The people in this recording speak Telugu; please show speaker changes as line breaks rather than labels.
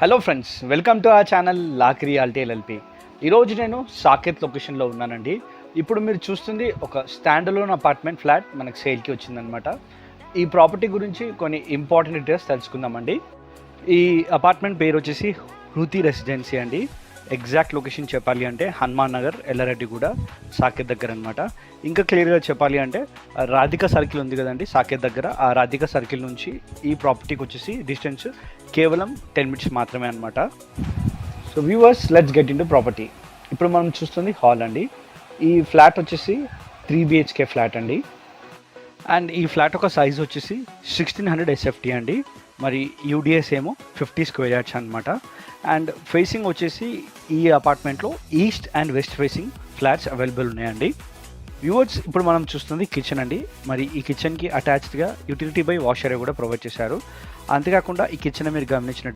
Hello friends, welcome to our channel lock reality LLP. ఈరోజు నేను సాకేత్ లొకేషన్లో ఉన్నానండి. ఇప్పుడు మీరు చూస్తుంది ఒక స్టాండ్ అలోన్ అపార్ట్మెంట్ ఫ్లాట్ మనకు సేల్కి వచ్చిందనమాట. ఈ ప్రాపర్టీ గురించి కొన్ని ఇంపార్టెంట్ డీటెయిల్స్ తెలుసుకుందామండి. ఈ అపార్ట్మెంట్ పేరు వచ్చేసి హృతి రెసిడెన్సీ అండి. ఎగ్జాక్ట్ లొకేషన్ చెప్పాలి అంటే హనుమాన్ నగర్, ఎల్లారెడ్డిగూడ, సాకేత్ దగ్గర అనమాట. ఇంకా క్లియర్గా చెప్పాలి అంటే రాధికా సర్కిల్ ఉంది కదండి సాకేత్ దగ్గర, ఆ రాధికా సర్కిల్ నుంచి ఈ ప్రాపర్టీకి వచ్చేసి డిస్టెన్స్ కేవలం 10 minutes మాత్రమే అనమాట. So viewers, let's get in to property. ఇప్పుడు మనం చూస్తుంది హాల్ అండి. ఈ ఫ్లాట్ వచ్చేసి 3 BHK ఫ్లాట్ అండి. అండ్ ఈ ఫ్లాట్ ఒక సైజ్ వచ్చేసి 1600 SFT అండి. మరి యూడిఎస్ ఏమో 50 square yards అనమాట. అండ్ ఫేసింగ్ వచ్చేసి ఈ అపార్ట్మెంట్లో east and west facing flats available ఉన్నాయండి. వ్యూవర్స్, ఇప్పుడు మనం చూస్తుంది కిచెన్ అండి. మరి ఈ కిచెన్కి అటాచ్డ్గా యూటిలిటీ బై వాష్ ఏరియా కూడా ప్రొవైడ్ చేశారు. అంతేకాకుండా ఈ కిచెన్ మీరు గమనించినట్టు